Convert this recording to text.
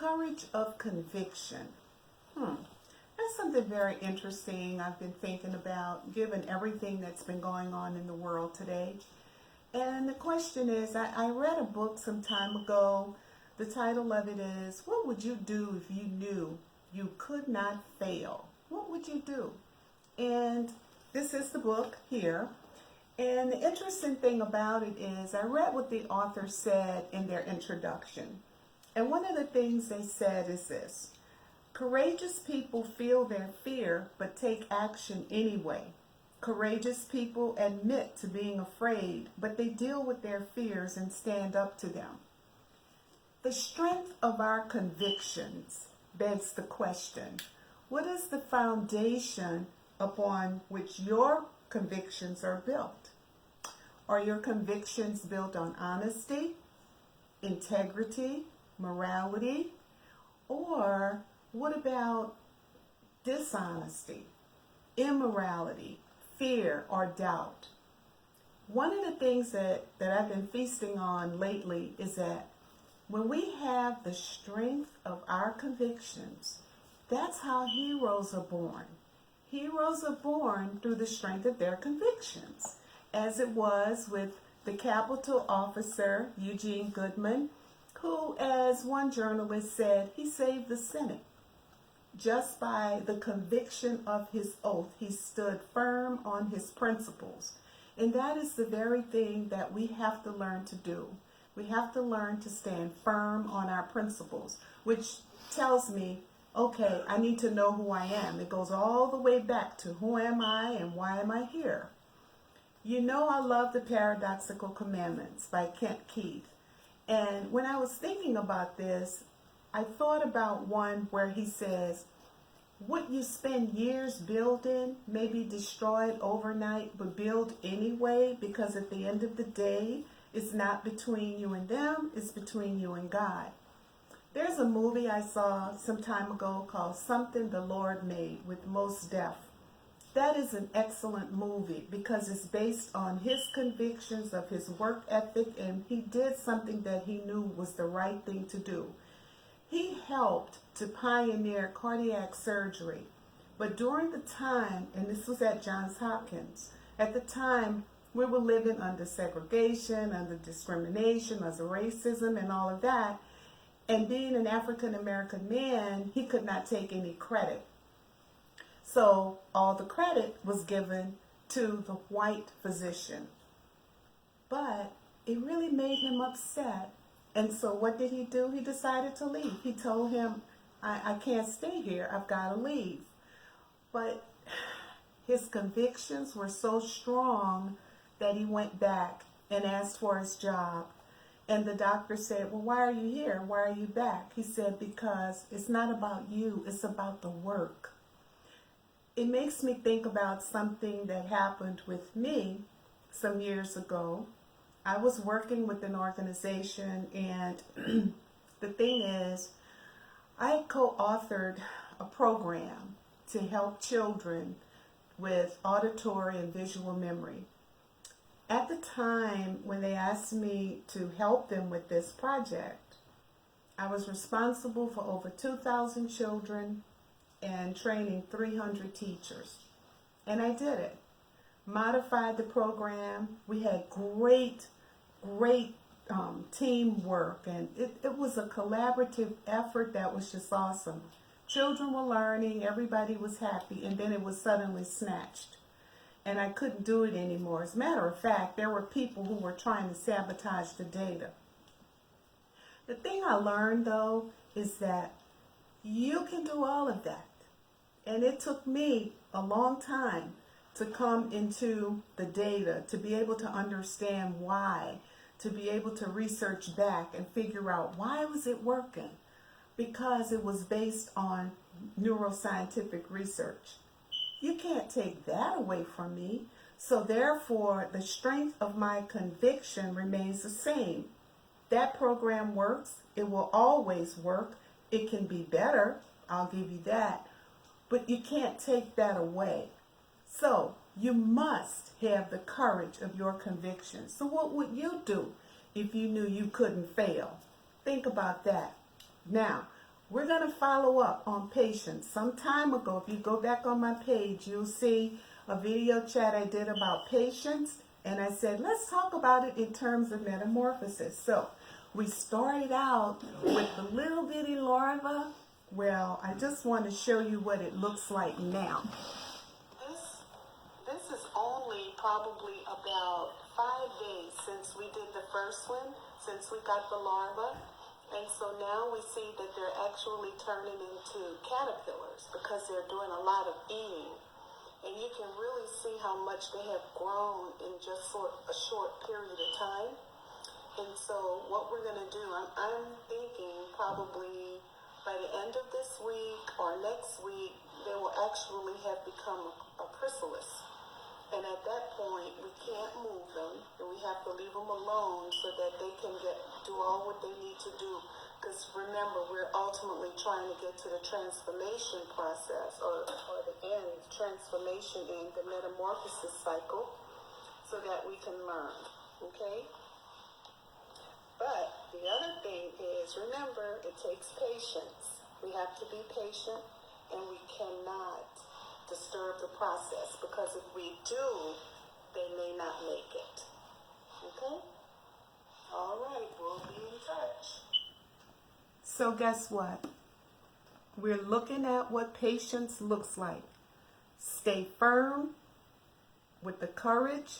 courage of conviction. That's something very interesting I've been thinking about, given everything that's been going on in the world today. And the question is, I read a book some time ago. The title of it is, What Would You Do If You Knew You Could Not Fail? What would you do? And this is the book here. And the interesting thing about it is, I read what the author said in their introduction. And one of the things they said is this: courageous people feel their fear, but take action anyway. Courageous people admit to being afraid, but they deal with their fears and stand up to them. The strength of our convictions begs the question, what is the foundation upon which your convictions are built? Are your convictions built on honesty, integrity, morality, or what about dishonesty, immorality, fear, or doubt? One of the things that I've been feasting on lately is that when we have the strength of our convictions, that's how heroes are born. Heroes are born through the strength of their convictions, as it was with the Capitol officer, Eugene Goodman, who, as one journalist said, he saved the Senate. Just by the conviction of his oath, he stood firm on his principles. And that is the very thing that we have to learn to do. We have to learn to stand firm on our principles, which tells me, okay, I need to know who I am. It goes all the way back to who am I and why am I here? You know, I love The Paradoxical Commandments by Kent Keith. And when I was thinking about this, I thought about one where he says, what you spend years building may be destroyed overnight, but build anyway, because at the end of the day, it's not between you and them, it's between you and God. There's a movie I saw some time ago called Something the Lord Made with Mos Def. That is an excellent movie because it's based on his convictions of his work ethic, and he did something that he knew was the right thing to do. He helped to pioneer cardiac surgery, but during the time, and this was at Johns Hopkins, at the time we were living under segregation, under discrimination, under racism and all of that, and being an African American man, he could not take any credit. So all the credit was given to the white physician. But it really made him upset. And so what did he do? He decided to leave. He told him, I can't stay here. I've got to leave. But his convictions were so strong that he went back and asked for his job. And the doctor said, well, why are you here? Why are you back? He said, because it's not about you. It's about the work. It makes me think about something that happened with me some years ago. I was working with an organization, and the thing is, I co-authored a program to help children with auditory and visual memory. At the time when they asked me to help them with this project, I was responsible for over 2,000 children and training 300 teachers. And I did it. Modified the program. We had great teamwork, and it was a collaborative effort that was just awesome. Children were learning, everybody was happy, and then it was suddenly snatched. And I couldn't do it anymore. As a matter of fact, there were people who were trying to sabotage the data. The thing I learned, though, is that you can do all of that. And it took me a long time to come into the data, to be able to understand why, to be able to research back and figure out why was it working? Because it was based on neuroscientific research. You can't take that away from me. So therefore, the strength of my conviction remains the same. That program works. It will always work. It can be better. I'll give you that. But you can't take that away. So you must have the courage of your convictions. So what would you do if you knew you couldn't fail? Think about that. Now, we're going to follow up on patience. Some time ago, if you go back on my page, you'll see a video chat I did about patience. And I said, let's talk about it in terms of metamorphosis. So we started out with the little bitty larva. Well, I just want to show you what it looks like now. This is only probably about 5 days since we did the first one, since we got the larva. And so now we see that they're actually turning into caterpillars because they're doing a lot of eating. And you can really see how much they have grown in just a short period of time. And so what we're going to do, I'm thinking probably by the end of this week or next week, they will actually have become a chrysalis. And at that point, we can't move them, and we have to leave them alone so that they can do all what they need to do. Because remember, we're ultimately trying to get to the transformation process, or the end, transformation in the metamorphosis cycle, so that we can learn, okay? But the other thing is, remember, it takes patience. We have to be patient, and we cannot disturb the process, because if we do, they may not make it. Okay? All right, we'll be in touch. So guess what? We're looking at what patience looks like. Stay firm with the courage